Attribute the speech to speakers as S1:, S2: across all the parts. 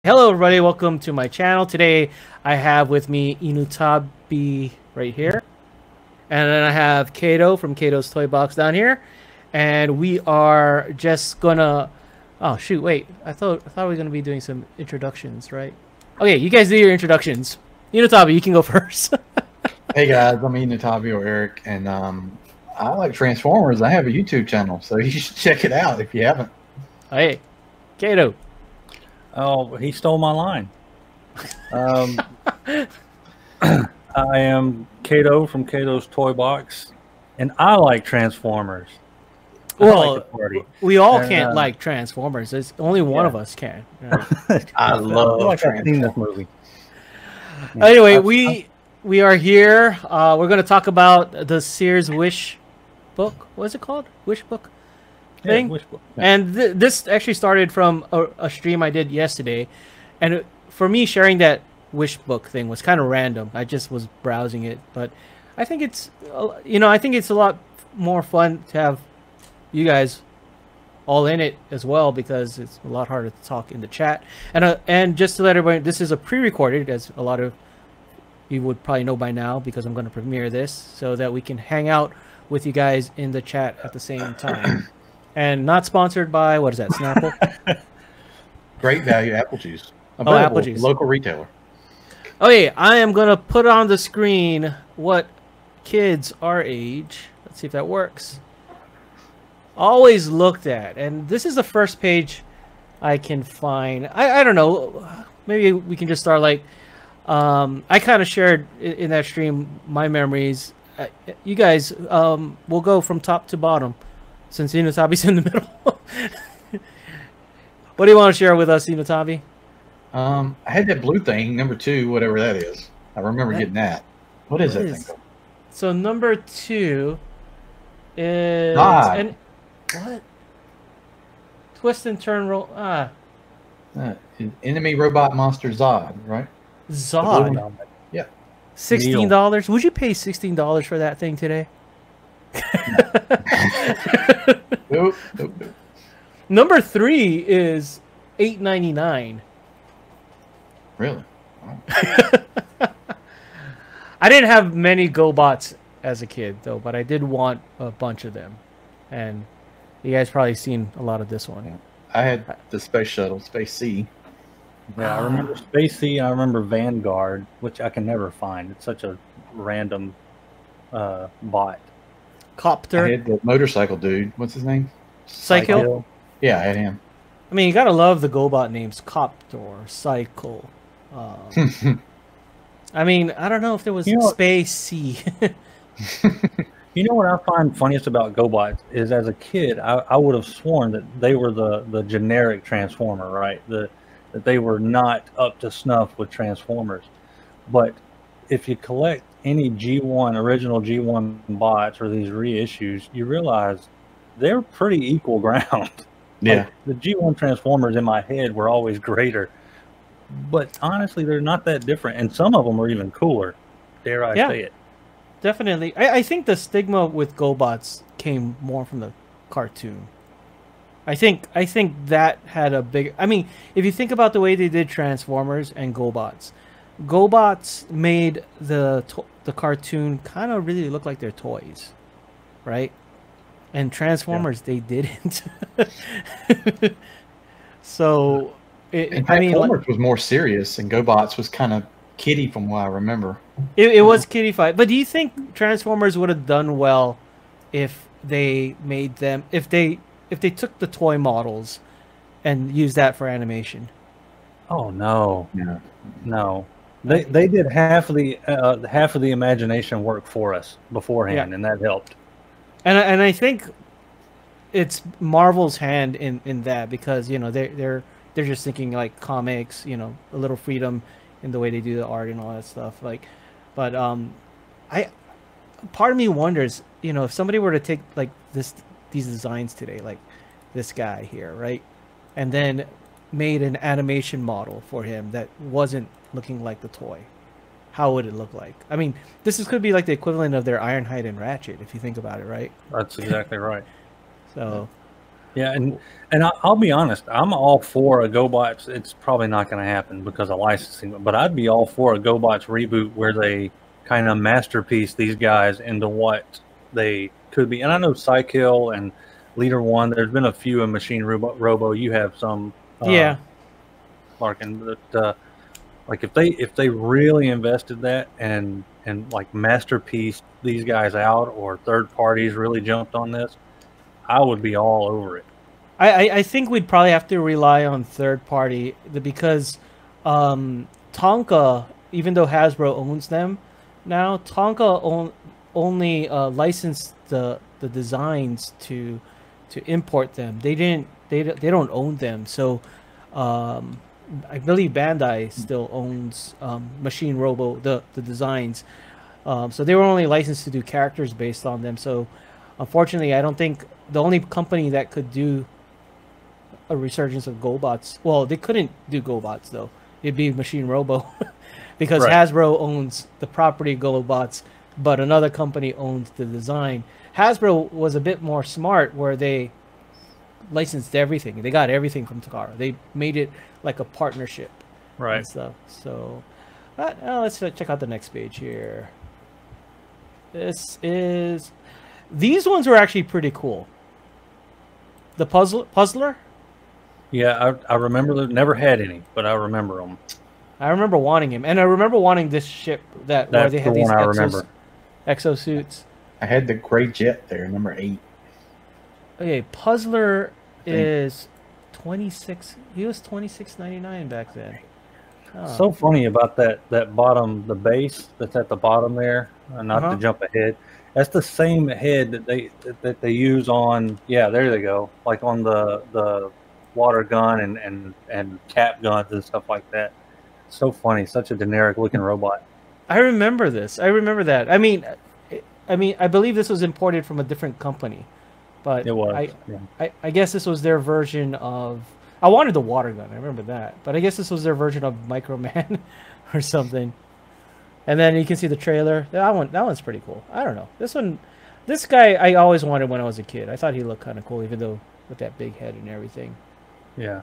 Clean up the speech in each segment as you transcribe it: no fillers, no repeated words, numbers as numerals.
S1: Hello everybody, welcome to my channel. Today I have with me Enewtabie right here. And then I have Kato from Kato's Toy Box down here. And we are just gonna... Oh shoot, wait. I thought we were gonna be doing some introductions, right? Okay, you guys do your introductions. Enewtabie, you can go first.
S2: Hey guys, I'm Enewtabie or Eric, and I like Transformers. I have a YouTube channel, so you should check it out if you haven't.
S1: Hey, Kato.
S3: Oh, he stole my line. I am Kato from Kato's Toy Box, and I like Transformers.
S1: Well, we all can't like Transformers. There's only one of us can.
S2: I love
S3: Transformers. This movie.
S1: Anyway, we are here. We're going to talk about the Sears Wishbook. What's it called? Wishbook thing?
S3: Yeah, Wishbook. Yeah.
S1: And this actually started from a stream I did yesterday. And for me, sharing that Wishbook thing was kind of random. I just was browsing it. But I think it's, I think it's a lot more fun to have you guys all in it as well, because it's a lot harder to talk in the chat. And just to let everybody, this is a pre-recorded, as a lot of you would probably know by now, because I'm going to premiere this so that we can hang out with you guys in the chat at the same time. And not sponsored by, what is that, Snapple?
S2: Great value apple juice.
S1: Apple juice.
S2: Local retailer.
S1: Okay, I am going to put on the screen what kids our age, let's see if that works, always looked at. And this is the first page I can find. I don't know, maybe we can just start like, I kind of shared in that stream my memories. You guys, we'll go from top to bottom, since Enewtabie's in the middle. What do you want to share with us, Enewtabie?
S2: I had that blue thing, number 2, whatever that is. I remember getting that. What is that thing called?
S1: So number 2 is
S2: Zod.
S1: What? Twist and turn roll.
S2: Enemy robot monster Zod, right?
S1: Zod.
S2: Yeah.
S1: $16. Would you pay $16 for that thing today?
S2: Nope.
S1: Number 3 is $8.99.
S2: Really?
S1: Wow. I didn't have many GoBots as a kid though, but I did want a bunch of them, and you guys probably seen a lot of this one.
S2: I had the space shuttle, Space C.
S3: Yeah, I remember Space C. I remember Vanguard, which I can never find. It's such a random bot.
S1: Copter.
S2: I had the motorcycle dude. What's his name?
S1: Psycho.
S2: Yeah, I had him.
S1: I mean, you gotta love the GoBot names. Copter, Cycle. I mean, I don't know if there was Space C.
S3: You know what I find funniest about GoBots is, as a kid, I would have sworn that they were the generic Transformer, right? That they were not up to snuff with Transformers. But if you collect any original G1 bots or these reissues, you realize they're pretty equal ground.
S2: Yeah.
S3: Like, the G1 Transformers in my head were always greater. But honestly, they're not that different. And some of them are even cooler, dare I say it.
S1: Definitely. I think the stigma with GoBots came more from the cartoon. I think that had a big... I mean, if you think about the way they did Transformers and GoBots made the cartoon kind of really look like their toys, right? And Transformers, they didn't. So,
S2: Transformers was more serious, and GoBots was kind of kiddie from what I remember.
S1: It was kiddie-fied. But do you think Transformers would have done well if they made them... If they took the toy models and used that for animation?
S3: Oh no,
S2: yeah,
S3: no. They did half of the imagination work for us beforehand, and that helped.
S1: And I think it's Marvel's hand in that, because they're just thinking like comics, a little freedom in the way they do the art and all that stuff. But part of me wonders, if somebody were to take like these designs today, like this guy here, right, and then made an animation model for him that wasn't looking like the toy, how would it look like? I mean, could be like the equivalent of their Ironhide and Ratchet, if you think about it, right?
S3: That's exactly right.
S1: So
S3: Yeah, and I'll be honest, I'm all for a GoBots. It's probably not going to happen because of licensing, but I'd be all for a GoBots reboot where they kind of masterpiece these guys into what they could be. And I know Psykill and Leader One. There's been a few in Machine Robo. You have some,
S1: Yeah.
S3: Larkin. But like if they really invested that and like masterpiece these guys out, or third parties really jumped on this, I would be all over it.
S1: I think we'd probably have to rely on third party because Tonka, even though Hasbro owns them now, Tonka only licensed the designs to import them. They don't own them. So I believe Bandai still owns Machine Robo, the designs. So they were only licensed to do characters based on them. So unfortunately, I don't think the only company that could do a resurgence of GoBots, well, they couldn't do GoBots though. It'd be Machine Robo because Hasbro owns the property GoBots, but another company owns the design. Hasbro was a bit more smart where they licensed everything. They got everything from Takara. They made it like a partnership,
S3: right?
S1: And stuff. So let's check out the next page here. These ones were actually pretty cool. The puzzler.
S3: Yeah, I remember them. Never had any, but I remember them.
S1: I remember wanting him, and I remember wanting this ship where they had these exosuits.
S2: I had the gray jet there, number 8.
S1: Okay, Puzzler is 26. He was $26.99 back then. Oh.
S3: So funny about that bottom, the base that's at the bottom there. Not to jump ahead. That's the same head that they use on. Yeah, there they go. Like on the water gun and cap guns and stuff like that. So funny. Such a generic looking robot.
S1: I remember this. I remember that. I mean, I believe this was imported from a different company, but
S3: it was.
S1: I guess this was their version of. I wanted the water gun. I remember that, but I guess this was their version of Microman or something. And then you can see the trailer. That one's pretty cool. I don't know. This guy I always wanted when I was a kid. I thought he looked kind of cool, even though with that big head and everything.
S3: Yeah,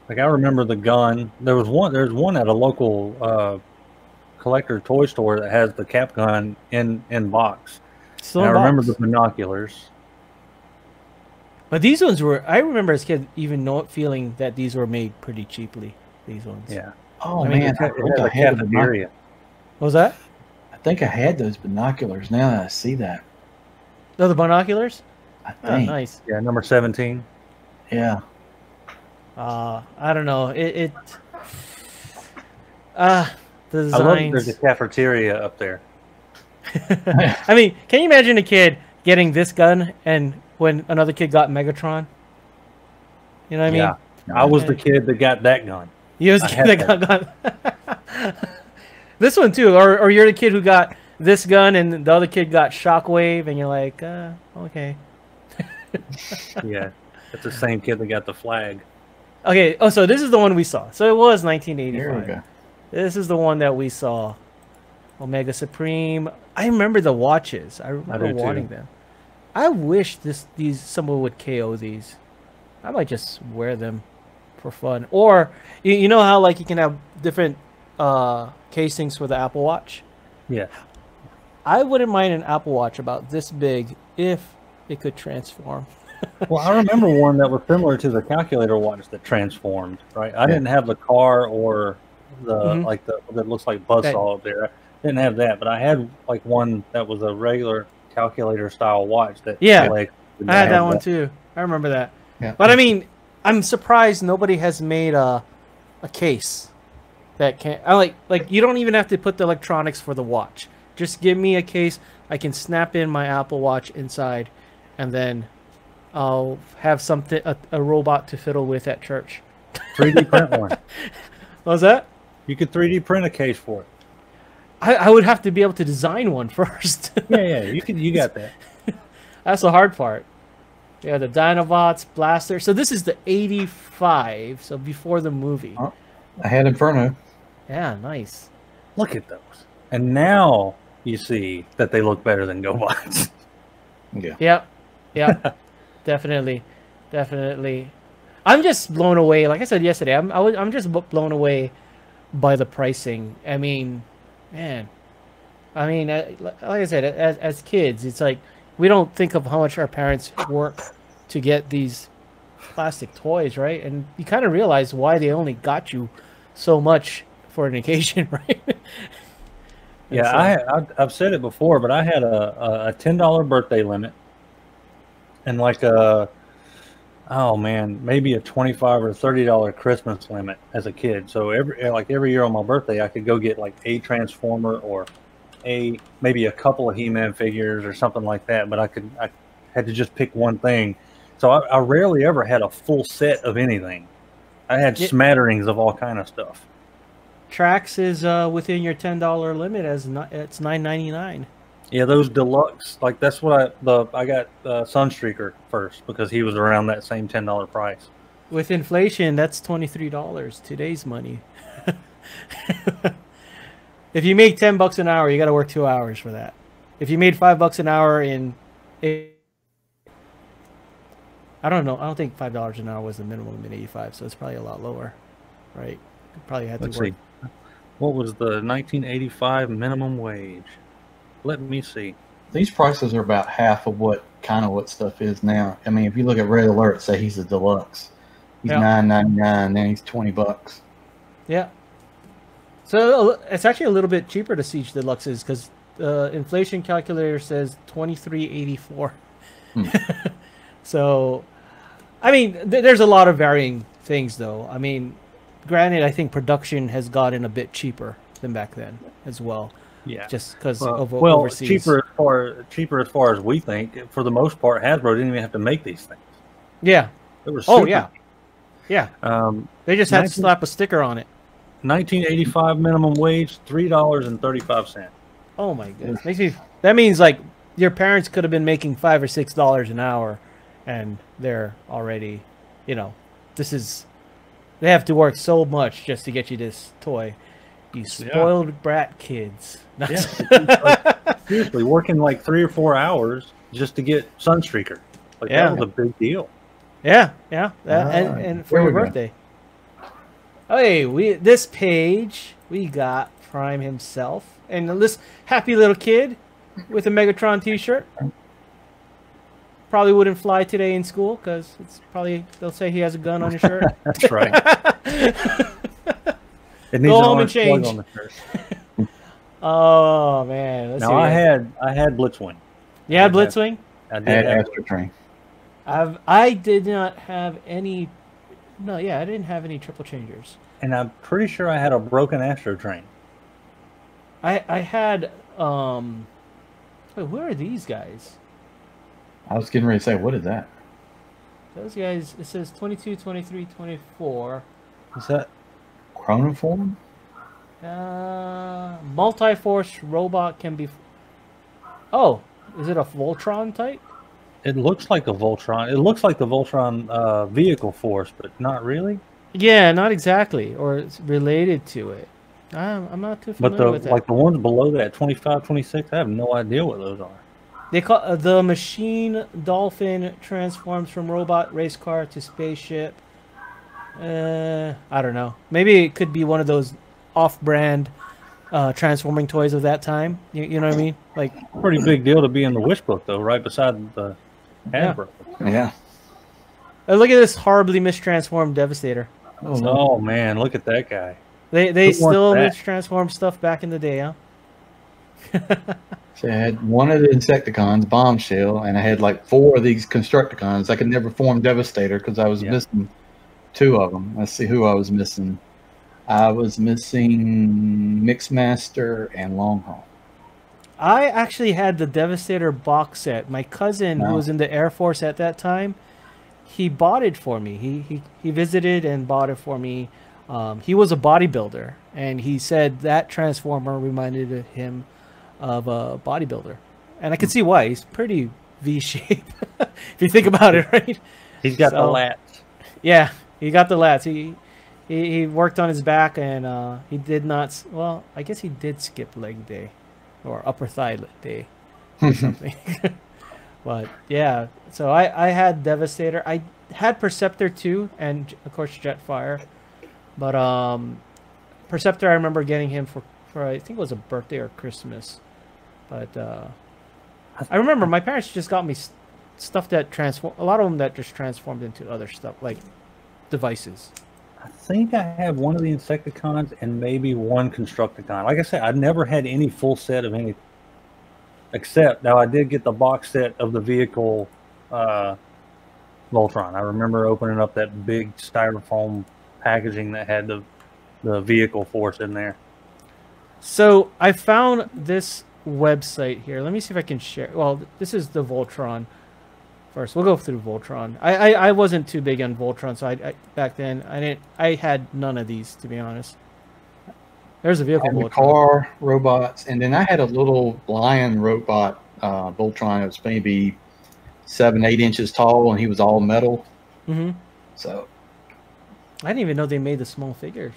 S3: like I remember the gun. There's one at a local collector toy store that has the cap gun in box.
S1: Still
S3: and
S1: in
S3: I remember
S1: box.
S3: the binoculars.
S1: But these ones were. I remember as a kid even feeling that these were made pretty cheaply. These ones.
S2: Yeah. Oh man, I think I had the
S1: What was that?
S2: I think I had those binoculars. Now that I see that.
S1: Oh, the binoculars.
S2: I think.
S1: Oh, nice.
S3: Yeah, number 17.
S2: Yeah.
S1: I don't know. The designs.
S3: I love there's a cafeteria up there.
S1: I mean, can you imagine a kid getting this gun and when another kid got Megatron? You know what I mean?
S3: Yeah. I was the kid that got that gun.
S1: You was the kid that got this one too, or you're the kid who got this gun and the other kid got Shockwave, and you're like, okay.
S3: Yeah, it's the same kid that got the flag.
S1: Okay. Oh, so this is the one we saw. So it was 1985.
S2: Here we go.
S1: This is the one that we saw. Omega Supreme. I remember the watches. I remember wanting them. I wish someone would KO these. I might just wear them for fun. Or you know how like you can have different casings for the Apple Watch?
S3: Yeah.
S1: I wouldn't mind an Apple Watch about this big if it could transform.
S3: Well, I remember one that was similar to the calculator watch that transformed, right? I didn't have the car or the that looks like buzzsaw up there. I didn't have that, but I had like one that was a regular calculator style watch that
S1: I had that one too. I remember that. Yeah. But I mean, I'm surprised nobody has made a case that can. I like you don't even have to put the electronics for the watch. Just give me a case. I can snap in my Apple Watch inside, and then I'll have something a robot to fiddle with at church.
S3: 3D print one.
S1: What was that?
S3: You could 3D print a case for it.
S1: I would have to be able to design one first.
S3: Yeah, you got that.
S1: That's the hard part. Yeah, the Dinobots Blaster. So this is the 85, so before the movie.
S2: Oh, I had Inferno.
S1: Yeah, nice.
S3: Look at those. And now you see that they look better than GoBots.
S2: Yeah.
S1: Yeah, definitely. definitely. I'm just blown away. Like I said yesterday, I'm just blown away by the pricing. I mean, man. I mean, like I said, as kids, it's like we don't think of how much our parents work to get these plastic toys, right? And you kind of realize why they only got you so much for an occasion, right?
S3: Yeah, I've said it before, but I had a $10 birthday limit and like oh man, maybe a $25 or $30 Christmas limit as a kid. So every year on my birthday, I could go get like a Transformer or maybe a couple of He-Man figures or something like that. But I had to just pick one thing. So I rarely ever had a full set of anything. I had smatterings of all kind of stuff.
S1: Trax is within your $10 limit as it's $9.99.
S3: Yeah, those deluxe, like that's what I got Sunstreaker first because he was around that same $10 price.
S1: With inflation, that's $23 today's money. If you make $10 an hour, you got to work 2 hours for that. If you made $5 an hour I don't know. I don't think $5 an hour was the minimum in '85, so it's probably a lot lower, right? You probably had to work.
S3: See. What was the 1985 minimum wage? Let me see.
S2: These prices are about half of what stuff is now. I mean, if you look at Red Alert, say he's a deluxe, he's $9.99, then he's $20.
S1: Yeah. So it's actually a little bit cheaper to Siege Deluxes because the inflation calculator says $23.84. So, I mean, there's a lot of varying things, though. I mean, granted, I think production has gotten a bit cheaper than back then as well.
S3: Yeah,
S1: just because of
S3: overseas. cheaper as far as we think. For the most part, Hasbro didn't even have to make these things.
S1: Yeah.
S3: They were super
S1: yeah. They just had to slap a sticker on it.
S3: 1985 minimum wage, $3.35.
S1: Oh my goodness! That means like your parents could have been making $5 or $6 an hour, and they're already, they have to work so much just to get you this toy. You spoiled brat kids.
S3: Yeah, like, seriously, working like 3 or 4 hours just to get Sunstreaker. Like that was a big deal.
S1: Yeah. And for your birthday. Hey, this page we got Prime himself and this happy little kid with a Megatron T-shirt. Probably wouldn't fly today in school because it's probably they'll say he has a gun on his shirt.
S3: That's right. It needs
S1: Go home and change. On the shirt. Oh man!
S3: I had Blitzwing.
S1: You had Blitzwing?
S2: I had Astro Train.
S1: I did not have any. No, yeah, I didn't have any triple changers.
S3: And I'm pretty sure I had a broken Astro Train.
S1: I had. Wait, where are these guys?
S2: I was getting ready to say, what is that?
S1: Those guys. It says 22, 23, 24.
S3: Is that
S2: Chronoform?
S1: Multi-force robot can be. Oh, is it a Voltron type?
S3: It looks like a Voltron. It looks like the Voltron vehicle force, but not really.
S1: Yeah, not exactly, or it's related to it. I'm not too familiar with that.
S3: Like the ones below that, 25, 26, I have no idea what those are.
S1: They call the Machine Dolphin transforms from robot race car to spaceship. I don't know. Maybe it could be one of those off-brand transforming toys of that time. You know what I mean? Like
S3: pretty big deal to be in the Wishbook, though, right beside the Hasbro.
S2: Yeah.
S1: Look at this horribly mistransformed Devastator.
S3: Oh man, look at that guy.
S1: They still mistransformed stuff back in the day, huh?
S2: So I had one of the Insecticons, Bombshell, and I had like 4 of these Constructicons. I could never form Devastator because I was missing 2 of them. Let's see who I was missing. I was missing Mixmaster and Longhorn.
S1: I actually had the Devastator box set. My cousin, who was in the Air Force at that time, he bought it for me. He visited and bought it for me. He was a bodybuilder, and he said that Transformer reminded him of a bodybuilder. And I can see why. He's pretty V-shaped, if you think about it, right?
S3: He's got the lats.
S1: Yeah, he got the lats. He worked on his back, and he did not... Well, I guess he did skip leg day, or upper thigh day, or something. But, yeah. So I had Devastator. I had Perceptor too, and of course Jetfire. But Perceptor, I remember getting him for I think it was a birthday or Christmas. But I remember my parents just got me stuff that transform. A lot of them that just transformed into other stuff like devices.
S3: I think I have one of the Insecticons and maybe one Constructicon. Like I said, I've never had any full set of any. Except now, I did get the box set of the vehicle Voltron. I remember opening up that big styrofoam packaging that had the vehicle force in there.
S1: So I found this website here. Let me see if I can share. Well, this is the Voltron. First, we'll go through Voltron. I wasn't too big on Voltron, so I back then I had none of these, to be honest. There's a vehicle Voltron.
S2: Car robots, and then I had a little lion robot Voltron. It was maybe 7-8 inches tall, and he was all metal. So
S1: I didn't even know they made the small figures.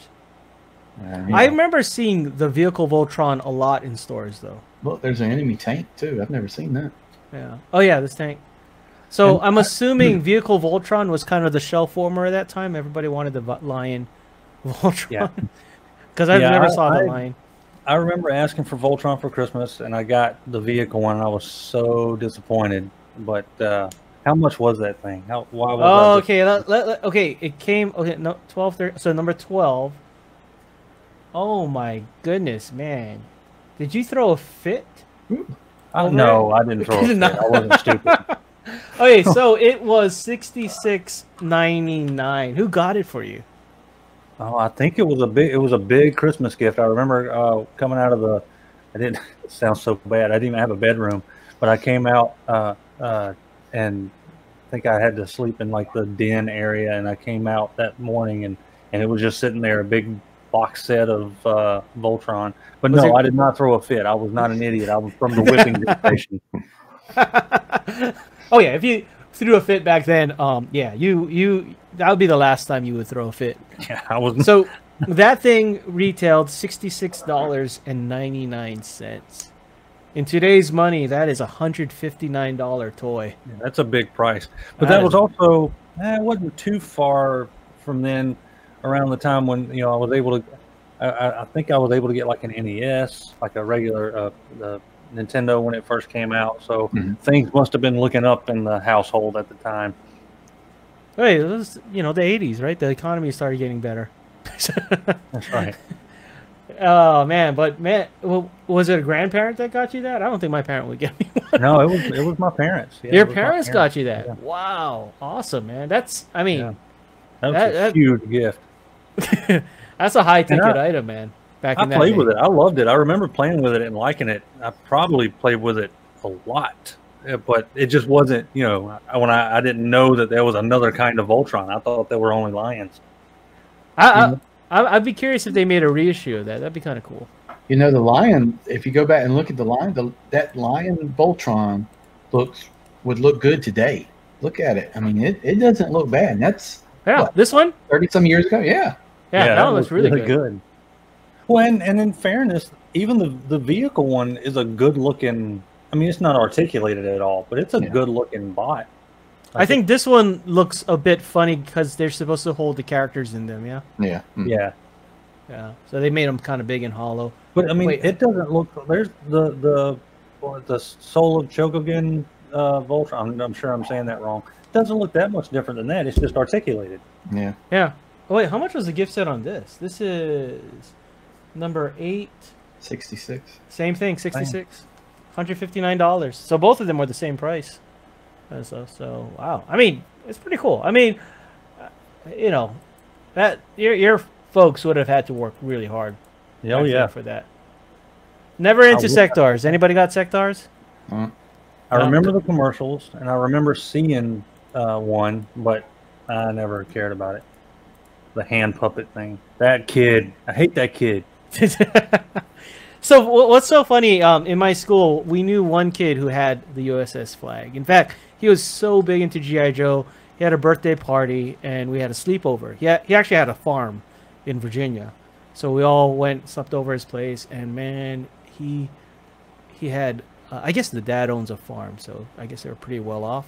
S1: I remember seeing the vehicle Voltron a lot in stores, though.
S2: Look, there's an enemy tank too. I've never seen that.
S1: Yeah. Oh yeah, this tank. So I'm assuming vehicle Voltron was kind of the shell former at that time. Everybody wanted the lion Voltron. Yeah. Because I never saw the lion.
S3: I remember asking for Voltron for Christmas, and I got the vehicle one. And I was so disappointed. But how much was that thing? Why was
S1: okay. Okay, it came. Okay, no, 12. 13, so number 12. Oh my goodness, man! Did you throw a fit?
S3: No, I didn't throw a fit. I wasn't stupid.
S1: Okay, so it was $66.99. Who got it for you?
S3: Oh, I think it was a big Christmas gift. I remember coming out of the. I didn't. It sounds so bad. I didn't even have a bedroom, but I came out and I think I had to sleep in like the den area, and I came out that morning and it was just sitting there, a big box set of Voltron. But no, I did not throw a fit. I was not an idiot. I was from the whipping generation.
S1: Oh yeah, if you threw a fit back then, yeah, you that would be the last time you would throw a fit.
S3: Yeah, I wasn't.
S1: So that thing retailed $66.99. In today's money, that is a $159 toy.
S3: Yeah, that's a big price. But that was also it wasn't too far from then, around the time when I was able to. I think I was able to get like an NES, like a regular the Nintendo when it first came out. So things must have been looking up in the household at the time.
S1: Hey, it was the 80s, right? The economy started getting better.
S3: That's right.
S1: Oh man, but was it a grandparent that got you that? I don't think my parent would get me one.
S3: No, it was my parents. Yeah,
S1: your parents got you that?
S3: Yeah.
S1: Wow, awesome, man. That's that was
S3: a huge gift.
S1: That's a high ticket item, man. Back in that day. I
S3: played with it. I loved it. I remember playing with it and liking it. I probably played with it a lot, but it just wasn't. When I didn't know that there was another kind of Voltron. I thought there were only lions.
S1: I'd be curious if they made a reissue of that. That'd be kind of cool.
S2: The lion. If you go back and look at the lion, that lion Voltron would look good today. Look at it. I mean, it doesn't look bad. And that's
S1: this one
S2: 30-some years ago. Yeah,
S1: that looks really good.
S3: Well, and in fairness, even the vehicle one is a good looking. I mean, it's not articulated at all, but it's a good looking bot.
S1: I think this one looks a bit funny because they're supposed to hold the characters in them. Yeah.
S2: Yeah.
S3: Yeah.
S1: Yeah. So they made them kind of big and hollow.
S3: But I mean, it doesn't look. There's the Soul of Chogogen Voltron. I'm sure I'm saying that wrong. It doesn't look that much different than that. It's just articulated.
S2: Yeah.
S1: Yeah. Oh wait, how much was the gift set on this? This is number 8.
S2: 66.
S1: Same thing, 66. $159. So both of them were the same price. So wow. I mean, it's pretty cool. I mean, that your folks would have had to work really hard.
S3: Oh yeah,
S1: for that. Never into sectors. Anybody got sectors?
S3: I remember the commercials, and I remember seeing one, but I never cared about it. The hand puppet thing. That kid. I hate that kid.
S1: So what's so funny? In my school, we knew one kid who had the USS flag. In fact, he was so big into G.I. Joe. He had a birthday party, and we had a sleepover. He actually had a farm in Virginia, so we all slept over his place. And man, he had. I guess the dad owns a farm, so I guess they were pretty well off.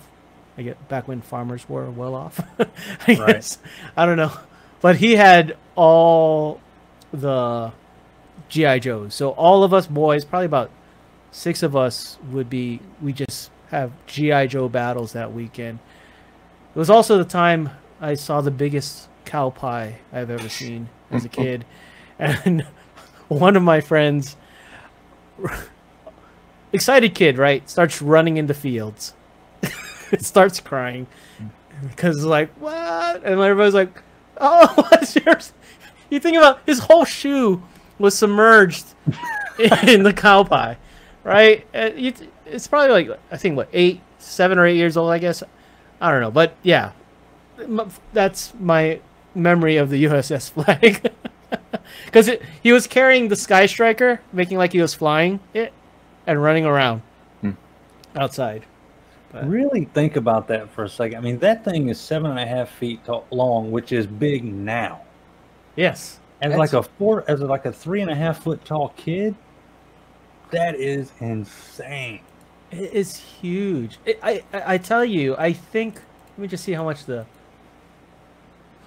S1: I get back when farmers were well off. I guess. I don't know, but he had all the GI Joes. So all of us boys, probably about 6 of us, we just have GI Joe battles that weekend. It was also the time I saw the biggest cow pie I've ever seen as a kid, and one of my friends, excited kid, right, starts running in the fields. It starts crying because it's like, what? And everybody's like, oh, what's yours? You think about his whole shoe was submerged in the cow pie, right? It's probably like, I think, what, 7 or 8 years old, I guess. I don't know, but yeah, that's my memory of the USS flag. Because he was carrying the Sky Striker, making like he was flying it and running around outside. But
S3: really think about that for a second. I mean, that thing is 7.5 feet long, which is big now.
S1: Yes.
S3: As like a 3.5 foot tall kid, that is insane.
S1: It is huge. I tell you, I think, let me just see how much the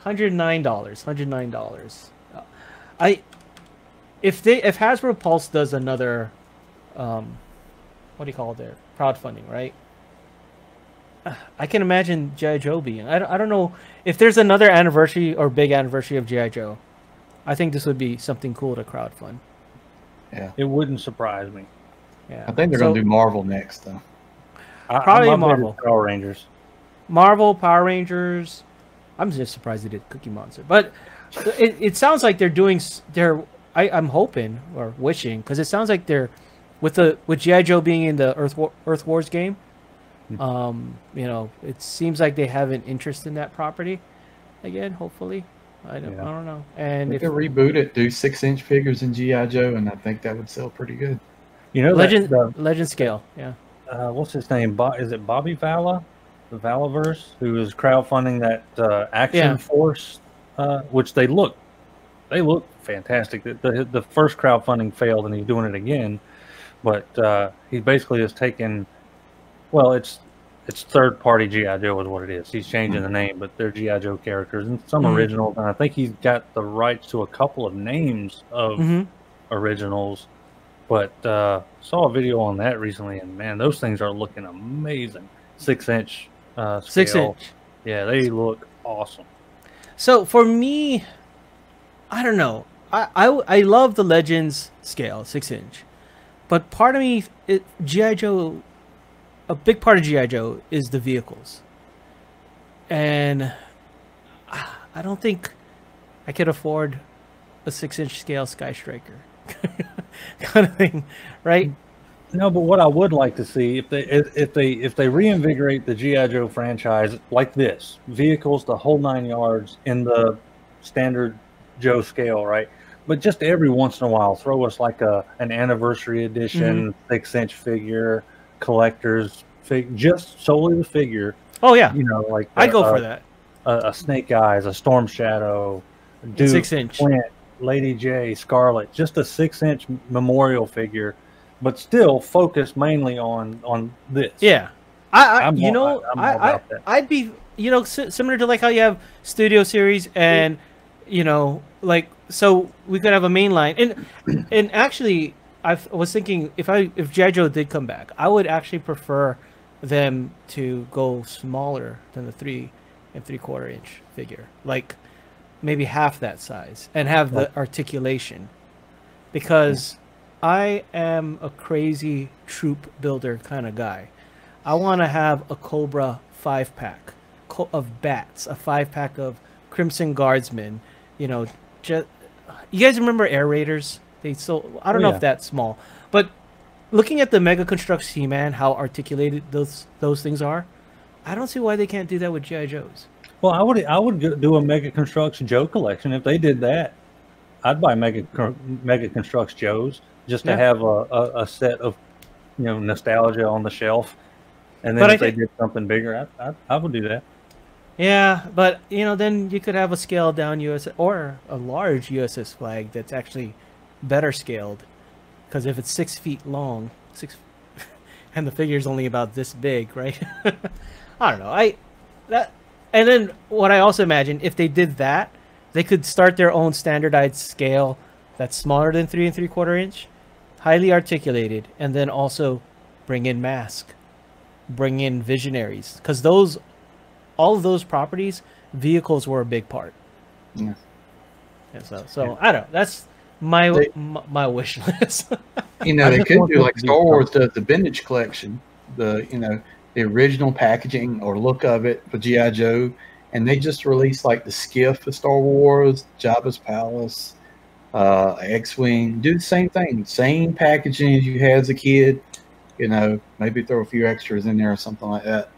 S1: $109. If Hasbro Pulse does another, what do you call it there? Crowdfunding, right? I can imagine G.I. Joe being. I don't know if there's another anniversary or big anniversary of G.I. Joe. I think this would be something cool to crowdfund.
S3: Yeah, it wouldn't surprise me.
S1: Yeah,
S2: I think they're going to do Marvel next, though.
S1: Probably Marvel.
S3: Power Rangers.
S1: Marvel, Power Rangers. I'm just surprised they did Cookie Monster, but it sounds like they're doing. I'm hoping or wishing, because it sounds like they're with G.I. Joe being in the Earth Wars game. You know, it seems like they have an interest in that property again. Hopefully, I don't know. And
S2: if they reboot it, do 6-inch figures in G.I. Joe, and I think that would sell pretty good.
S3: You know,
S1: Legend scale. Yeah.
S3: What's his name? Is it Bobby Vala, the Valaverse, who is crowdfunding that Action Force, which they look fantastic. The first crowdfunding failed, and he's doing it again. But he basically has taken. Well, it's third-party G.I. Joe is what it is. He's changing the name, but they're G.I. Joe characters and some originals. And I think he's got the rights to a couple of names of originals. But saw a video on that recently, and man, those things are looking amazing. 6-inch scale.
S1: 6-inch.
S3: Yeah, they look awesome.
S1: So for me, I don't know. I love the Legends scale, 6-inch. But part of me, G.I. Joe... A big part of G.I. Joe is the vehicles. And I don't think I could afford a 6-inch scale Sky Striker kind of thing, right?
S3: No, but what I would like to see, if they reinvigorate the G.I. Joe franchise like this, vehicles the whole 9 yards in the standard Joe scale, right? But just every once in a while, throw us like an anniversary edition 6-inch figure. Collectors just solely the figure.
S1: Oh yeah,
S3: you know, like
S1: I go for that.
S3: A Snake Eyes, a Storm Shadow, Duke,
S1: 6-inch,
S3: Flint, Lady J, Scarlet, just a 6-inch memorial figure, but still focused mainly on this.
S1: Yeah, I'd be, you know, similar to like how you have Studio Series and you know, like, so we could have a main line and actually. I was thinking if G.I. Joe did come back, I would actually prefer them to go smaller than the 3 3/4 inch figure, like maybe half that size, and have the articulation. Because I am a crazy troop builder kind of guy. I want to have a Cobra 5-pack of bats, a 5-pack of Crimson Guardsmen. You know, you guys remember Air Raiders? I don't know if that's small, but looking at the Mega Construx He-Man, how articulated those things are, I don't see why they can't do that with G.I. Joes.
S3: Well, I would do a Mega Construx Joe collection if they did that. I'd buy Mega Construx Joes just to have a set of, you know, nostalgia on the shelf, and then if they did something bigger, I would do that.
S1: Yeah, but you know, then you could have a scaled down USS or a large USS flag that's actually better scaled, because if it's 6 feet long, and the figure is only about this big, right? I don't know. And then what I also imagine, if they did that, they could start their own standardized scale that's smaller than 3 3/4 inch, highly articulated, and then also bring in Mask, bring in Visionaries, because all of those properties, vehicles were a big part.
S2: Yeah.
S1: And so I don't know. That's my wish list.
S2: You know, they could do like Star Wars does the vintage collection, the original packaging or look of it for G.I. Joe, and they just released like the skiff of Star Wars, Jabba's Palace, X-Wing. Do the same thing, same packaging as you had as a kid. You know, maybe throw a few extras in there or something like that,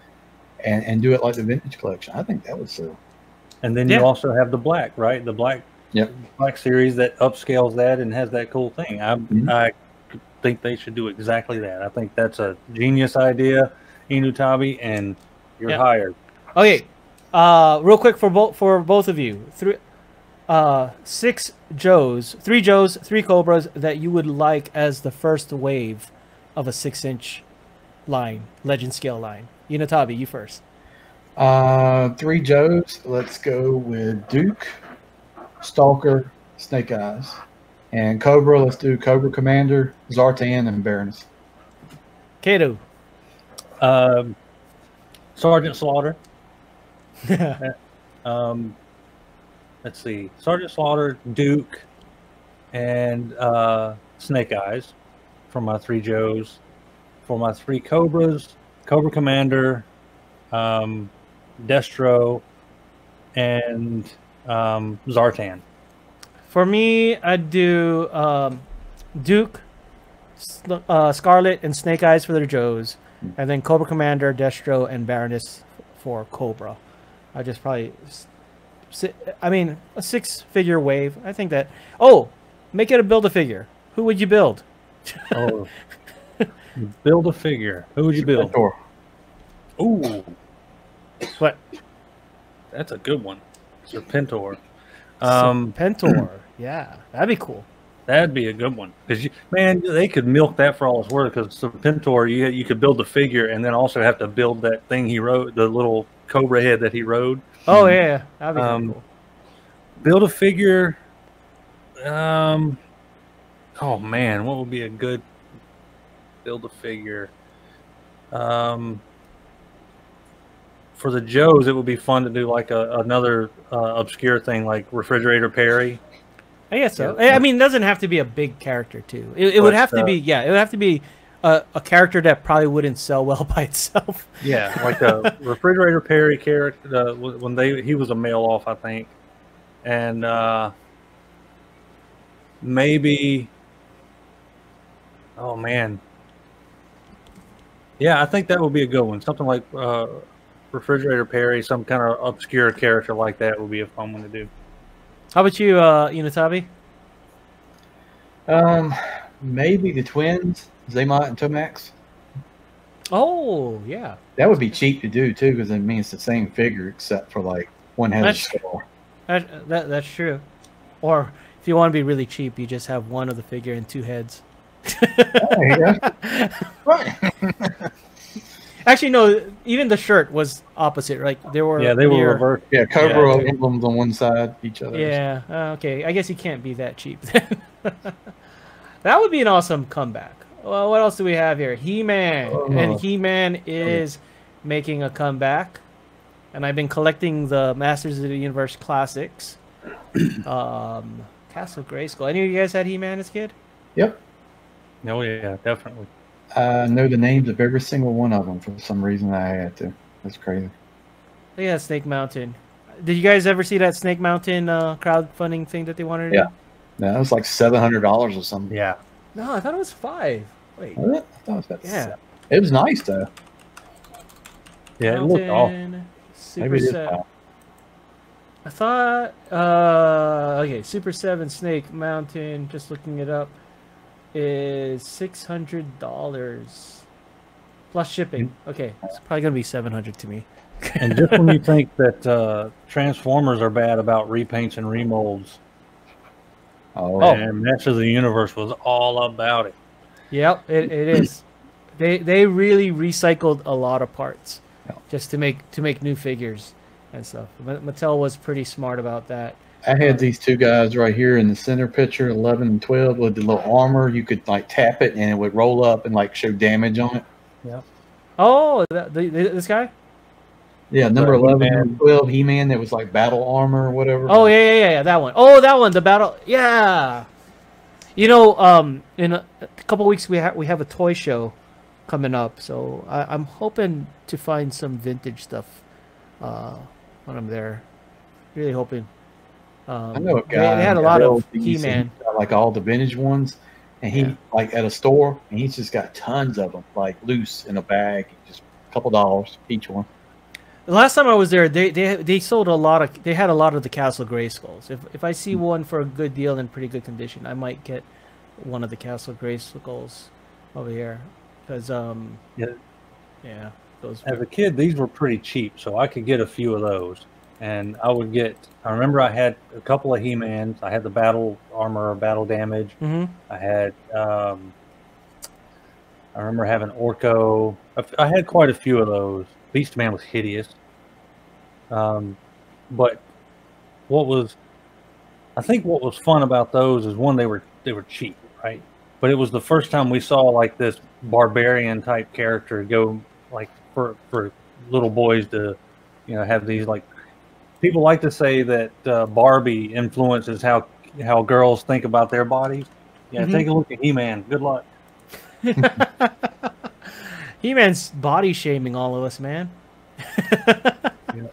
S2: and do it like the vintage collection. I think that would sell.
S3: And then you also have the black, right? The black, black series that upscales that and has that cool thing. I think they should do exactly that. I think that's a genius idea, Enewtabie, and you're hired.
S1: Okay, real quick for both of you, 3 Joes, 3 Cobras that you would like as the first wave of a 6-inch line, legend scale line. Enewtabie, you first.
S2: 3 Joes. Let's go with Duke, Stalker, Snake Eyes, and Cobra. Let's do Cobra Commander, Zartan, and Baroness.
S1: Kato.
S3: Sergeant Slaughter. Let's see, Sergeant Slaughter, Duke, and Snake Eyes for my 3 Joes. For my 3 Cobras, Cobra Commander, Destro, and Zartan.
S1: For me, I'd do Duke, Scarlet, and Snake Eyes for their Joes, and then Cobra Commander, Destro, and Baroness for Cobra. I just probably, I mean, a 6-figure wave. I think that. Oh, make it a Build-A-Figure. Who would you build?
S3: Oh, build a figure. Who would you build?
S2: Serpentor.
S3: Ooh,
S1: What?
S3: that's a good one. Serpentor.
S1: Serpentor. Yeah, that'd be cool.
S3: That'd be a good one because man, they could milk that for all it's worth. Because Serpentor, you could build the figure and then also have to build that thing he rode, the little Cobra head that he rode.
S1: Oh yeah, that'd be cool.
S3: Build a figure. Oh man, what would be a good build a figure? For the Joes, it would be fun to do like another obscure thing like Refrigerator Perry.
S1: I guess so. I mean, it doesn't have to be a big character too. It would have to be, it would have to be a character that probably wouldn't sell well by itself.
S3: Yeah, like a Refrigerator Perry character when he was a mail off, I think, and maybe. Oh man. Yeah, I think that would be a good one. Something like Refrigerator Perry, some kind of obscure character like that would be a fun one to do.
S1: How about you, Enewtabie?
S2: Maybe the twins, Zaymot and Tomax.
S1: Oh, yeah.
S2: That would be cheap to do too, because it means the same figure except for like one has a skull.
S1: That's true. Or if you want to be really cheap, you just have one of the figure and 2 heads.
S2: Right.
S1: Actually, no. Even the shirt was opposite. Like they were.
S3: Yeah, they were reversed.
S2: Yeah, Cobra emblems on one side, each other.
S1: Yeah. Okay. I guess you can't be that cheap. That would be an awesome comeback. Well, what else do we have here? He-Man, and He-Man is making a comeback. And I've been collecting the Masters of the Universe classics. Castle Grayskull. Any of you guys had He-Man as a kid?
S2: Yep.
S3: Oh yeah, definitely.
S2: I know the names of every single one of them for some reason. I had to. That's crazy.
S1: Look at that Snake Mountain. Did you guys ever see that Snake Mountain crowdfunding thing that they wanted to do?
S2: Yeah, that was like $700 or something.
S3: Yeah.
S1: No, I thought it was 5. Wait.
S2: Was it? I thought it was about
S1: 7.
S2: It was nice though.
S3: Yeah,
S1: Mountain,
S3: it looked awesome.
S1: Super 7. I thought okay, Super 7 Snake Mountain, just looking it up, is $600 plus shipping. Okay, it's probably gonna be $700 to me.
S3: And just when you think that Transformers are bad about repaints and remolds, and Masters of the Universe was all about it.
S1: Yep, it is. They really recycled a lot of parts. just to make new figures and stuff. Mattel was pretty smart about that.
S2: I had these two guys right here in the center picture, 11 and 12, with the little armor. You could like tap it and it would roll up and like show damage on it.
S3: Yeah.
S1: Oh, this guy?
S2: Yeah, number 11 and 12, He-Man, that was like battle armor or whatever.
S1: Oh, yeah, that one. Oh, that one, the battle. Yeah. You know, in a couple weeks we have a toy show coming up, so I'm hoping to find some vintage stuff when I'm there. Really hoping.
S2: I know a guy.
S1: They had a lot of He-Man,
S2: like all the vintage ones, and he like at a store, and he's just got tons of them, like loose in a bag, just a couple dollars each one.
S1: The last time I was there, they sold a lot of. They had a lot of the Castle Grayskulls. If I see one for a good deal in pretty good condition, I might get one of the Castle Grayskulls over here, because yeah, those.
S3: As a kid, these were pretty cheap, so I could get a few of those. And I would get. I remember I had a couple of He-Mans. I had the battle armor, battle damage.
S1: Mm-hmm.
S3: I had. I remember having Orko. I had quite a few of those. Beast Man was hideous. But I think what was fun about those is one, they were cheap, right? But it was the first time we saw like this barbarian type character go like for little boys to, have these like. People like to say that Barbie influences how girls think about their bodies. Yeah,
S1: Mm-hmm.
S3: Take a look at He-Man. Good luck.
S1: He-Man's body shaming all of us, man.
S3: Yeah.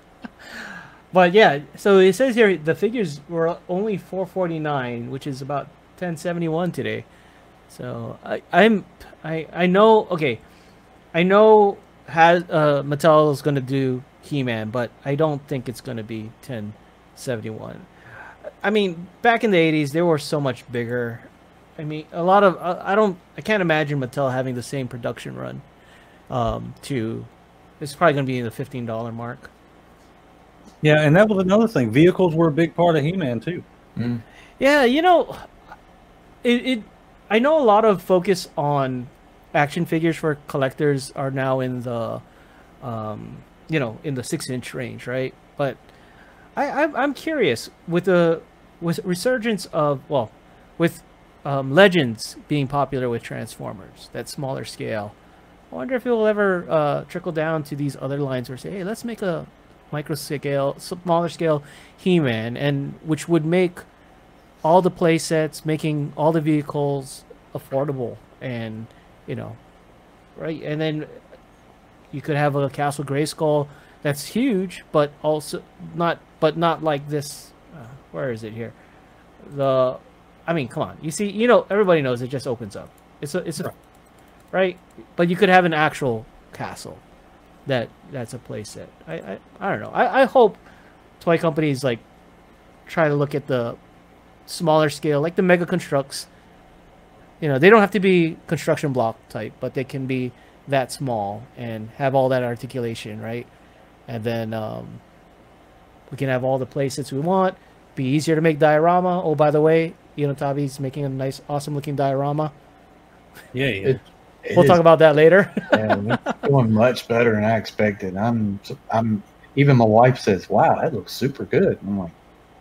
S1: But yeah, so it says here the figures were only $449, which is about $10.71 today. So I know. Okay, I know Mattel is gonna do He-Man, but I don't think it's gonna be $10.71. I mean, back in the 80s, they were so much bigger. I mean, a lot of I can't imagine Mattel having the same production run. It's probably going to be in the $15 mark.
S3: Yeah, and that was another thing. Vehicles were a big part of He-Man too.
S2: Mm.
S1: Yeah, I know a lot of focus on action figures for collectors are now in the in the 6-inch range, right? But I'm curious with resurgence of Legends being popular with Transformers, that smaller scale. I wonder if it will ever trickle down to these other lines where say, hey, let's make a smaller scale He-Man, and which would make all the play sets, making all the vehicles affordable, and right? And then you could have a Castle Grayskull that's huge, but also not like this. Where is it here? I mean, come on. You see, everybody knows it just opens up. It's a right, but you could have an actual castle that's a play set. I don't know. I hope toy companies like try to look at the smaller scale, like the Mega Constructs. They don't have to be construction block type, but they can be that small and have all that articulation, right? And then we can have all the play sets we want. Be easier to make diorama. Oh, by the way, Enewtabie's making a nice, awesome looking diorama.
S3: Yeah.
S1: We'll talk about that later.
S2: Yeah, it's going much better than I expected. I'm even my wife says, "Wow, that looks super good." I'm like,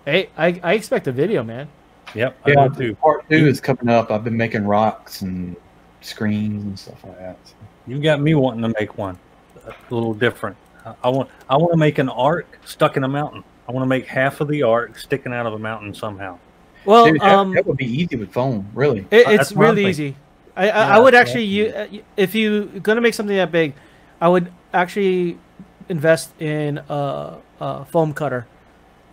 S1: hey, I expect a video, man.
S3: Yep.
S2: yeah,
S3: I do too.
S2: part 2 is coming up. I've been making rocks and screens and stuff like that. So.
S3: You got me wanting to make one a little different. I want to make an arc stuck in a mountain. I want to make half of the arc sticking out of a mountain somehow.
S1: Well,
S2: Dude, that would be easy with foam, really.
S1: It's really easy. I would actually, if you're gonna make something that big, I would actually invest in a foam cutter,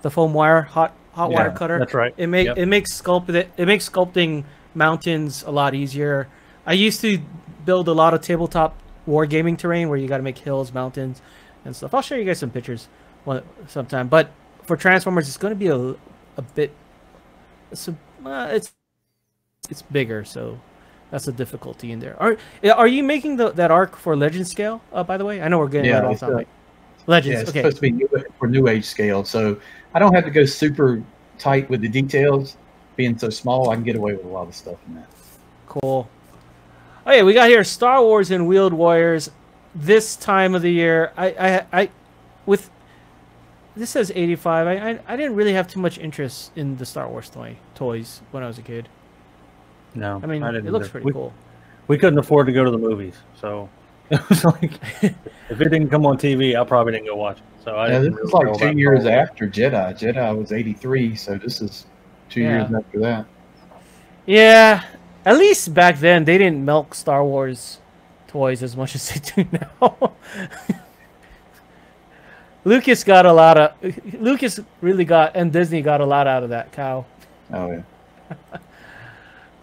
S1: the foam wire hot wire cutter.
S3: That's right.
S1: It makes sculpting mountains a lot easier. I used to build a lot of tabletop wargaming terrain where you got to make hills, mountains, and stuff. I'll show you guys some pictures sometime. But for Transformers, it's going to be a bit. It's bigger, so that's the difficulty in there. Are you making that arc for Legend scale? By the way, I know we're getting off topic. Legends.
S2: Yeah, it's
S1: okay.
S2: supposed to be for New Age scale, so I don't have to go super tight with the details. Being so small, I can get away with a lot of stuff in that.
S1: Cool. Oh yeah, we got here Star Wars and Wheeled Warriors. this time of the year, I with this says 85. I didn't really have too much interest in the Star Wars toys when I was a kid.
S3: No,
S1: I mean,
S3: didn't
S1: it looks
S3: either.
S1: pretty cool.
S3: We couldn't afford to go to the movies, so it was like if it didn't come on TV, I probably didn't go watch it. So I
S2: Yeah,
S3: didn't
S2: this is
S3: really know
S2: like 2
S3: about
S2: years
S3: Star Wars.
S2: after Jedi. Jedi was 83, so this is 2
S1: Yeah.
S2: years after that.
S1: Yeah, at least back then they didn't milk Star Wars toys as much as they do now. Lucas really got, and Disney got a lot out of that cow.
S2: Oh yeah.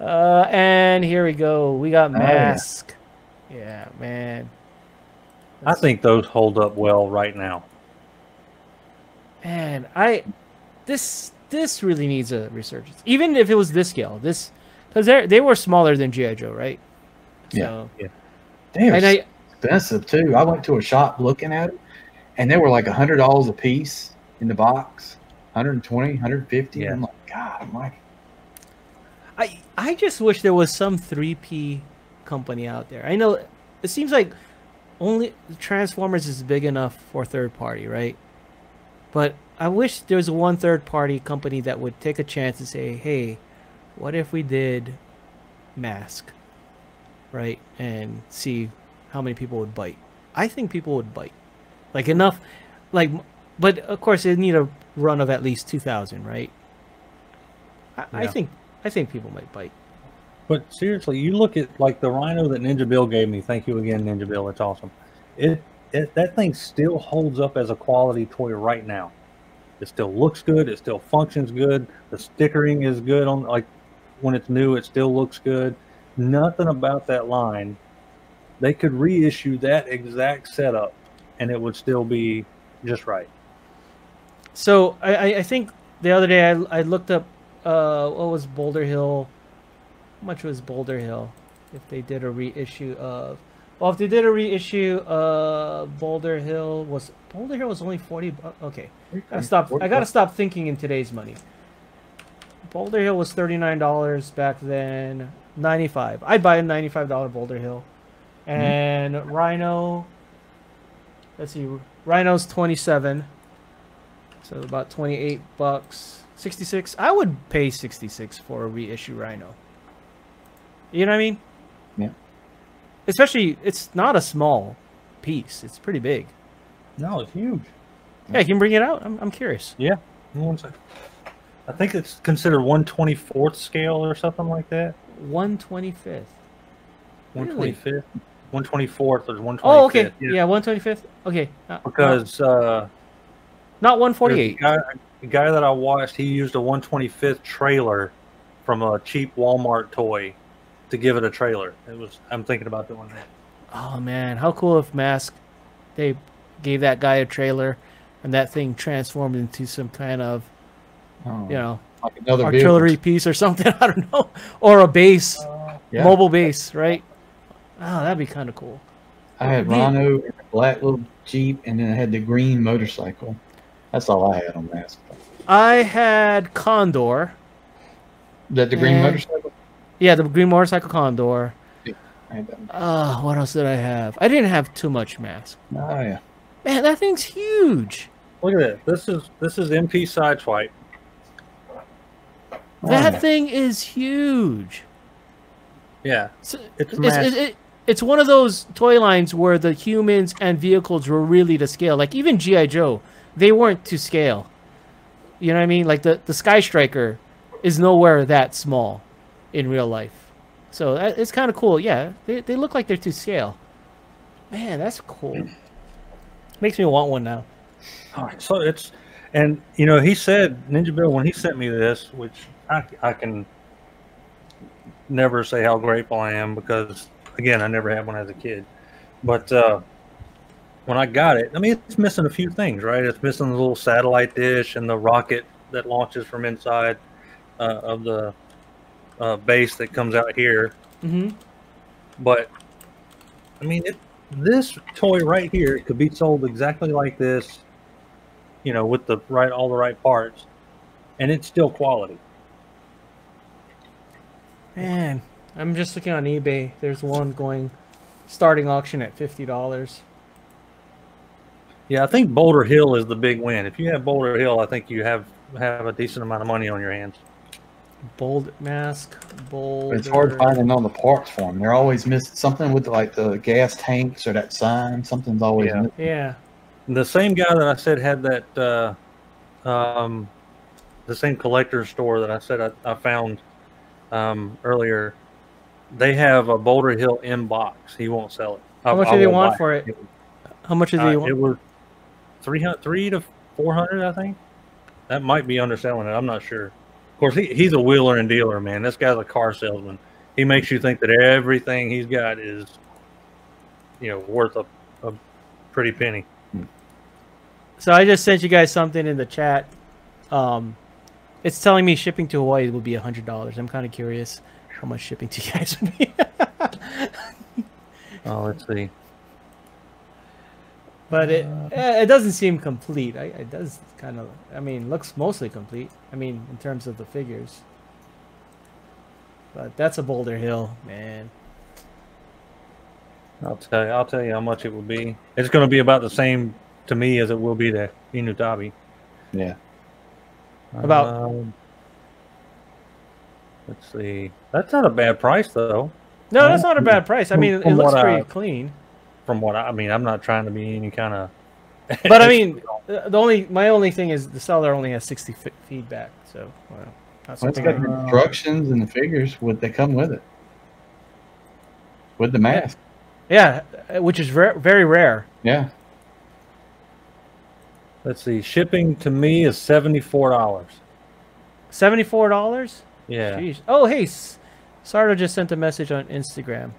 S1: And here we go. We got
S2: yeah.
S1: Mask. Yeah, man.
S3: I think those hold up well right now.
S1: Man, this really needs a resurgence. Even if it was this scale, because they were smaller than G.I. Joe, right?
S2: Yeah.
S1: So,
S3: Yeah.
S2: They're expensive too. I went to a shop looking at it, and they were like $100 a piece in the box, 120, 150.
S3: Yeah.
S2: I'm like, God, Mike.
S1: I just wish there was some 3P company out there. I know it seems like only Transformers is big enough for third party, right? But I wish there was one third party company that would take a chance and say, hey, what if we did Mask, right? And see how many people would bite. I think people would bite. Like enough, like, but of course they need a run of at least 2,000, right? I think people might bite.
S3: But seriously, you look at like the Rhino that Ninja Bill gave me. Thank you again, Ninja Bill. It's awesome. That thing still holds up as a quality toy right now. It still looks good. It still functions good. The stickering is good on, like, when it's new. It still looks good. Nothing about that line. They could reissue that exact setup, and it would still be just right.
S1: So I think the other day I looked up what was Boulder Hill. How much was Boulder Hill if they did a reissue of? Well, if they did a reissue of Boulder Hill was only 40. Okay, I gotta stop thinking in today's money. Boulder Hill was $39 back then. 95. I'd buy a $95 Boulder Hill. And Rhino. Let's see, Rhino's 27. So about 28 bucks. 66. I would pay 66 for a reissue Rhino. You know what I mean?
S2: Yeah.
S1: Especially, it's not a small piece. It's pretty big.
S3: No, it's huge.
S1: Yeah, you can bring it out. I'm curious.
S3: Yeah. One second. I think it's considered 1/24th scale or something like that.
S1: 1/25th.
S3: 1/25th. 1/24th or 1/25th.
S1: Oh, okay. Yeah, 1/25th. Okay.
S3: Because
S1: not 1/48.
S3: the guy that I watched, he used a 1/25th trailer from a cheap Walmart toy to give it a trailer. I'm thinking about doing that.
S1: Oh man, how cool if Mask they gave that guy a trailer and that thing transformed into some kind of
S2: like another
S1: artillery
S2: vehicle.
S1: piece or something. I don't know, or a base,
S2: Yeah.
S1: mobile base, right? Oh, that'd be kind of cool.
S2: I had Rhino and a black little Jeep, and then I had the green motorcycle. That's all I had on Mask.
S1: I had Condor.
S2: That the green motorcycle?
S1: Yeah, the green motorcycle Condor.
S2: Yeah, I had that.
S1: What else did I have? I didn't have too much Mask.
S2: Oh yeah.
S1: Man, that thing's huge.
S3: Look at it. This is MP Sideswipe.
S1: That thing is huge.
S3: Yeah,
S1: It's one of those toy lines where the humans and vehicles were really to scale. Like even G.I. Joe, they weren't to scale. You know what I mean? Like the Sky Striker is nowhere that small in real life. So it's kind of cool. Yeah, they look like they're to scale. Man, that's cool. Makes me want one now.
S3: all right, so and he said, Ninja Bill, when he sent me this, which I can never say how grateful I am because, again, I never had one as a kid. But when I got it, I mean, it's missing a few things, right? It's missing the little satellite dish and the rocket that launches from inside of the base that comes out here.
S1: Mm-hmm.
S3: But, I mean, this toy right here could be sold exactly like this, with all the right parts, and it's still quality.
S1: Man, I'm just looking on eBay. There's one going starting auction at $50.
S3: Yeah, I think Boulder Hill is the big win. If you have Boulder Hill, I think you have a decent amount of money on your hands.
S1: Bold mask, bold.
S2: It's hard finding all the parts for them. They're always missing something with like the gas tanks or that sign. Something's always missing.
S1: Yeah.
S3: The same guy that I said had that, the same collector's store that I said I found earlier. They have a Boulder Hill in box. He won't sell it.
S1: How much do they want for it? How much do they want?
S3: It was $300 to $400, I think. That might be underselling it. I'm not sure. Of course, he's a wheeler and dealer, man. This guy's a car salesman. He makes you think that everything he's got is, worth a pretty penny.
S1: So I just sent you guys something in the chat. It's telling me shipping to Hawaii will be $100. I'm kind of curious how much shipping to you guys would be.
S3: Oh, let's see.
S1: But it doesn't seem complete. It does kind of. I mean, looks mostly complete. I mean, in terms of the figures. But that's a Boulder Hill, man.
S3: I'll tell you how much it will be. It's going to be about the same to me as it will be to Enewtabie.
S2: Yeah.
S1: About.
S3: Let's see. That's not a bad price, though.
S1: No, that's not a bad price. I mean, it looks pretty clean.
S3: From what I mean, I'm not trying to be any kind of.
S1: But I mean, my only thing is the seller only has 60 feedback, so
S2: it's got the instructions and the figures. They come with it, with the mask.
S1: Yeah, which is very rare.
S2: Yeah.
S3: Let's see. Shipping to me is $74.
S1: $74?
S3: Yeah.
S1: Jeez. Oh, hey, Sardo just sent a message on Instagram.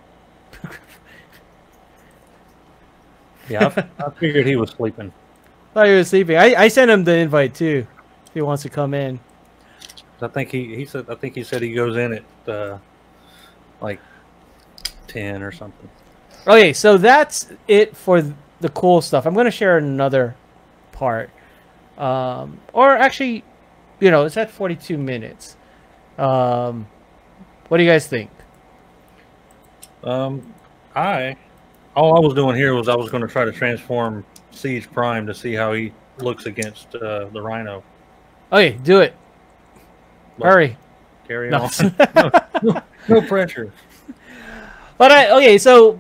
S3: Yeah, I figured he was sleeping.
S1: Thought he was sleeping. I sent him the invite too, if he wants to come in.
S3: I think he said he goes in at like 10 or something.
S1: Okay, so that's it for the cool stuff. I'm going to share another part, or actually, it's at 42 minutes. What do you guys think?
S3: All I was doing here was I was going to try to transform Siege Prime to see how he looks against the Rhino.
S1: Okay, do it. Hurry.
S3: Carry on. No pressure.
S1: But okay, so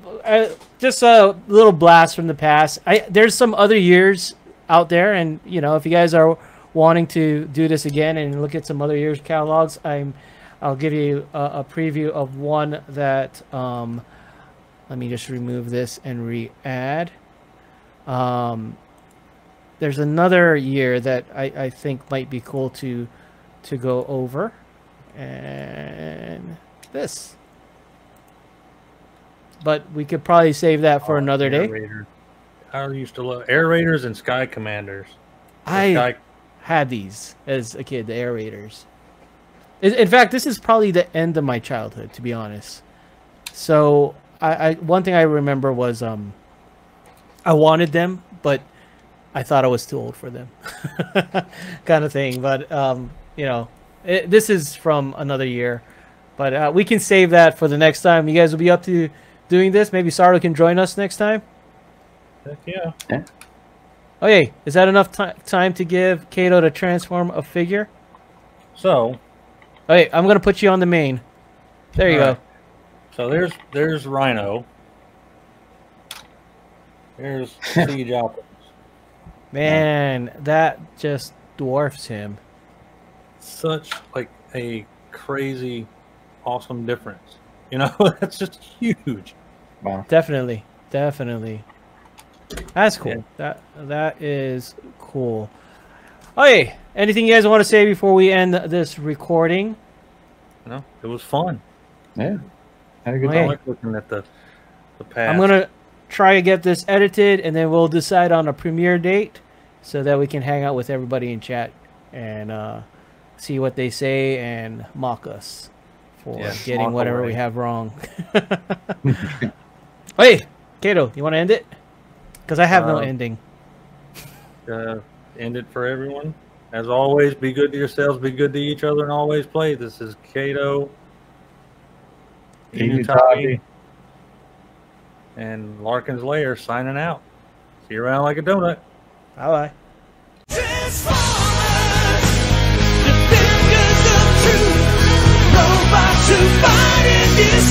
S1: just a little blast from the past. There's some other years out there, and if you guys are wanting to do this again and look at some other years' catalogs, I'll give you a preview of one that. Let me just remove this and re-add. There's another year that I think might be cool to go over, and this. But we could probably save that for another day.
S3: I used to love Air Raiders and Sky Commanders.
S1: I had these as a kid, the Air Raiders. In fact, this is probably the end of my childhood, to be honest. So one thing I remember was I wanted them, but I thought I was too old for them, kind of thing. But this is from another year, but we can save that for the next time. You guys will be up to doing this. Maybe Sardo can join us next time.
S3: Heck yeah.
S1: Okay, is that enough time to give Kato to transform a figure?
S3: So,
S1: okay, I'm gonna put you on the main. There you go.
S3: So there's Rhino. There's Siege Alpha.
S1: Man, that just dwarfs him.
S3: Such like a crazy, awesome difference. That's just huge.
S2: Wow.
S1: Definitely. That's cool. Yeah. That is cool. Okay, anything you guys want to say before we end this recording?
S3: No, it was fun.
S2: Yeah. Had a good
S3: time. I like looking at the past.
S1: I'm gonna try to get this edited, and then we'll decide on a premiere date so that we can hang out with everybody in chat and see what they say and mock us for getting whatever we have wrong. Hey, Kato, you want to end it? Because I have no ending.
S3: End it for everyone. As always, be good to yourselves, be good to each other, and always play. This is Kato. Enewtabie. And Larkin's Lair signing out. See you around like a donut.
S1: Bye-bye.
S4: Transformers, defenders of truth, robots who fight in this